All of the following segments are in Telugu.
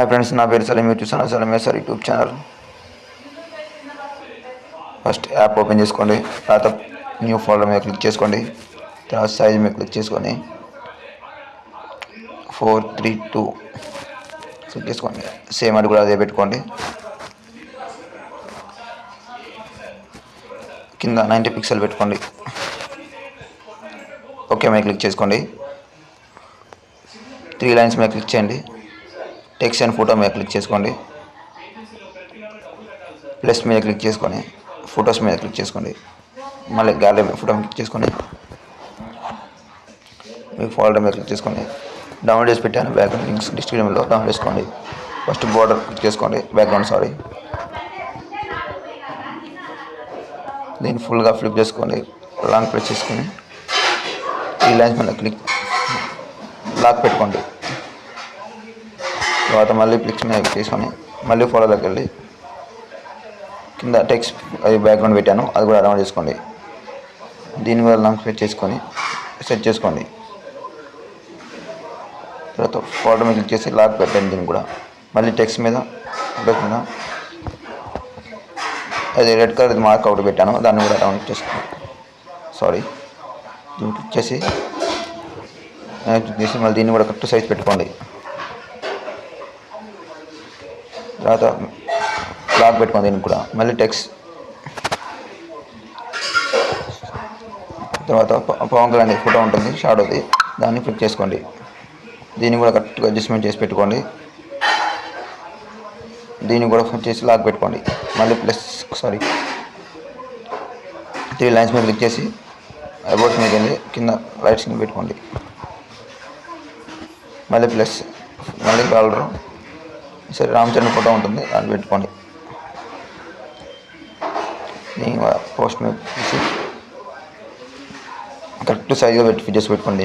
హాయ్ ఫ్రెండ్స్, నా పేరు సలీం. మీరు చూస్తున్నారు Salim sir YouTube channel. First app open చేసుకోండి. తర్వాత న్యూ ఫోల్డర్ మీద క్లిక్ చేసుకోండి. తర్వాత సైజ్ మీద క్లిక్ చేసుకొని 432 క్లిక్ చేసుకోండి. సేమ్ అది కూడా అదే పెట్టుకోండి. కింద 90 పిక్సెల్ పెట్టుకోండి. ఓకే మీద క్లిక్ చేసుకోండి. 3 లైన్స్ మీద క్లిక్ చేయండి. టెక్స్ట్ అండ్ ఫోటో మీద క్లిక్ చేసుకోండి. ప్లస్ మీద క్లిక్ చేసుకొని ఫొటోస్ మీద క్లిక్ చేసుకోండి. మళ్ళీ గ్యాలరీ మీద ఫోటో క్లిక్ చేసుకొని మీ ఫోల్డర్ మీద క్లిక్ చేసుకొని డౌన్లోడ్ చేసి పెట్టాను. బ్యాక్గ్రౌండ్ లింక్స్ డిస్క్రిప్షన్లో డౌన్లోడ్ చేసుకోండి. ఫస్ట్ బోర్డర్ క్లిక్ చేసుకోండి. బ్యాక్గ్రౌండ్ దీన్ని ఫుల్గా ఫ్లిప్ చేసుకోండి. లాంగ్ ప్రెస్ చేసుకొని ఈ లైన్స్ మీద లాక్ పెట్టుకోండి. తర్వాత మళ్ళీ క్లిక్స్ మీద తీసుకొని మళ్ళీ ఫోటోలోకి వెళ్ళి కింద టెక్స్ట్ అది బ్యాక్గ్రౌండ్ పెట్టాను, అది కూడా డౌన్లోడ్ చేసుకోండి. దీన్ని కూడా లాంగ్ ప్రెస్ చేసుకొని సెట్ చేసుకోండి. తర్వాత ఫోటో మీద క్లిక్ చేసి లాక్ పెట్టండి. దీన్ని కూడా మళ్ళీ టెక్స్ట్ మీద అది రెడ్ కలర్ మార్క్ అవుట్ పెట్టాను, దాన్ని కూడా డౌన్లోడ్ చేసుకోండి. దీన్ని క్లిక్ చేసి మళ్ళీ దీన్ని కూడా కరెక్ట్ సైజ్ పెట్టుకోండి. తర్వాత లాక్ పెట్టుకోండి. దీనికి కూడా మళ్ళీ టెక్స్ట్ తర్వాత పవన్ కళ్యాణ్ ఫోటో ఉంటుంది షాడోది, దాన్ని క్లిక్ చేసుకోండి. దీన్ని కూడా కరెక్ట్గా అడ్జస్ట్మెంట్ చేసి పెట్టుకోండి. దీన్ని కూడా ఫిట్ చేసి లాక్ పెట్టుకోండి. మళ్ళీ 3 లైన్స్ మీద క్లిక్ చేసి అబౌట్ మీద వెళ్ళి కింద రైట్ సింగ్ పెట్టుకోండి. మళ్ళీ మళ్ళీ కాలర్ సరే రామచంద్ర ఫోటో ఉంటుంది, దాన్ని పెట్టుకోండి. దీన్ని పోస్ట్ మీద తీసి కరెక్ట్ సైజ్గా ఫిట్ చేసి పెట్టుకోండి.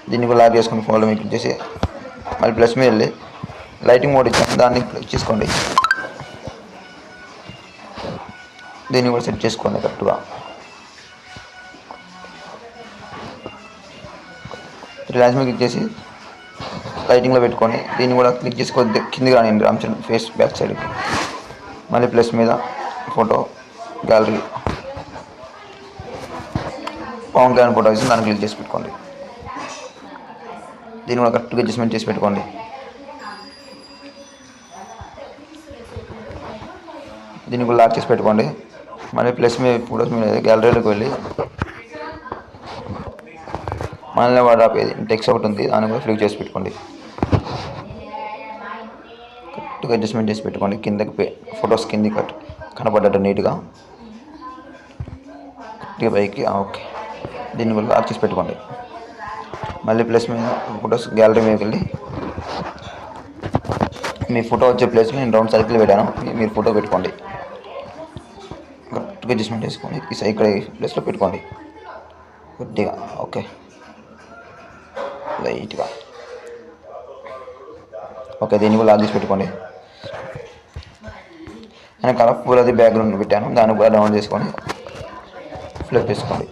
దీన్ని కూడా లాక్ చేసుకొని ఫోన్లో మీకు క్లిక్ చేసి మళ్ళీ ప్లస్ మీద వెళ్ళి లైటింగ్ మోడ్ ఇచ్చాను, దాన్ని క్లిక్ చేసుకోండి. దీన్ని కూడా సెట్ చేసుకోండి కరెక్ట్గా. 3 లైన్స్ మీద క్లిక్ చేసి లైటింగ్లో పెట్టుకొని దీన్ని కూడా క్లిక్ చేసుకోవద్దు, కిందికి రానియండి రామచంద్ర ఫేస్ బ్యాక్ సైడ్కి. మళ్ళీ ప్లస్ మీద photo gallery Pawan Kalyan photo వేసి దాన్ని క్లిక్ చేసి పెట్టుకోండి. దీన్ని కూడా కరెక్ట్గా అడ్జస్ట్మెంట్ చేసి పెట్టుకోండి. దీన్ని కూడా లాక్ చేసి పెట్టుకోండి. మళ్ళీ ప్లస్ మీద ఫోటోస్ మీద గ్యాలరీలోకి వెళ్ళి మళ్ళీ వాడు ఆపేది టెక్స్ట్ ఒకటి ఉంది, దాన్ని కూడా ఫ్లిప్ చేసి పెట్టుకోండి. కరెక్ట్గా అడ్జస్ట్మెంట్ చేసి పెట్టుకోండి. కిందకి ఫొటోస్ కింది కనపడ్డట్టు నీట్గా కరెక్ట్గా పైకి. ఓకే, దీన్ని కూడా లాక్ చేసి పెట్టుకోండి. మళ్ళీ ప్లస్ మీద ఫొటోస్ గ్యాలరీ మీదకి వెళ్ళి మీ ఫోటో వచ్చే ప్లేస్ నేను రౌండ్ సర్కిల్ పెట్టాను, మీరు ఫోటో పెట్టుకోండి. కరెక్ట్గా అడ్జస్ట్మెంట్ చేసుకోండి. ఇక్కడ ఈ ప్లేస్లో పెట్టుకోండి కొద్దిగా. ఓకే, లైట్గా. ఓకే, దీన్ని కూడా లాక్ చేసి పెట్టుకోండి. నేను కలర్ఫుల్ అది బ్యాక్గ్రౌండ్ పెట్టాను, దాన్ని కూడా డౌన్లోడ్ చేసుకొని ఫ్లిప్ చేసుకోండి.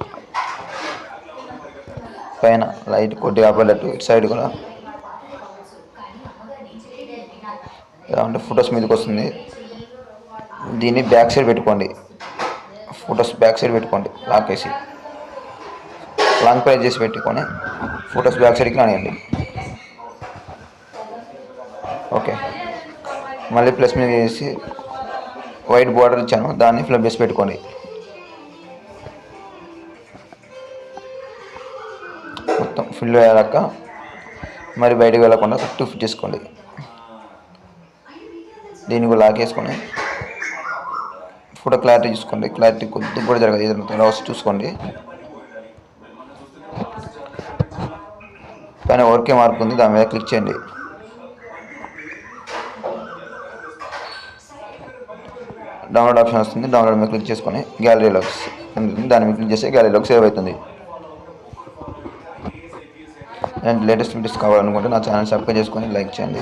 పైన లైట్ కొద్దిగా ఆపేటట్టు ఇటు సైడ్ కూడా ఎలా అంటే ఫొటోస్ మీదకి వస్తుంది. దీన్ని బ్యాక్ సైడ్ పెట్టుకోండి. ఫొటోస్ బ్యాక్ సైడ్ పెట్టుకోండి లాక్ వేసి లాంగ్ ప్రెస్ చేసి పెట్టుకొని ఫొటోస్ బ్యాక్ సైడ్కి రానియండి. ఓకే, మళ్ళీ ప్లస్ మీద చేసి వైట్ బార్డర్ ఇచ్చాను, దాన్ని ఫ్లిప్ చేసి పెట్టుకోండి. మొత్తం ఫిల్ అయ్యాక మరి బయటకు వెళ్ళకుండా కరెక్ట్ ఫిట్ చేసుకోండి. దీన్ని కూడా లాక్ వేసుకొని ఫోటో క్లారిటీ చూసుకోండి. క్లారిటీ కొద్దిగా కూడా జరగదు, ఏదైనా చూసుకోండి. పైన ఓకే మార్క్ ఉంది, దాని మీద క్లిక్ చేయండి. డౌన్లోడ్ ఆప్షన్ వస్తుంది, డౌన్లోడ్ మీద క్లిక్ చేసుకొని గ్యాలరీలోకి దాని మీద క్లిక్ చేస్తే గ్యాలరీలోకి సేవ్ అవుతుంది. అండ్ లేటెస్ట్ వీడియోస్ కావాలనుకుంటే నా ఛానల్ సబ్స్క్రైబ్ చేసుకొని లైక్ చేయండి.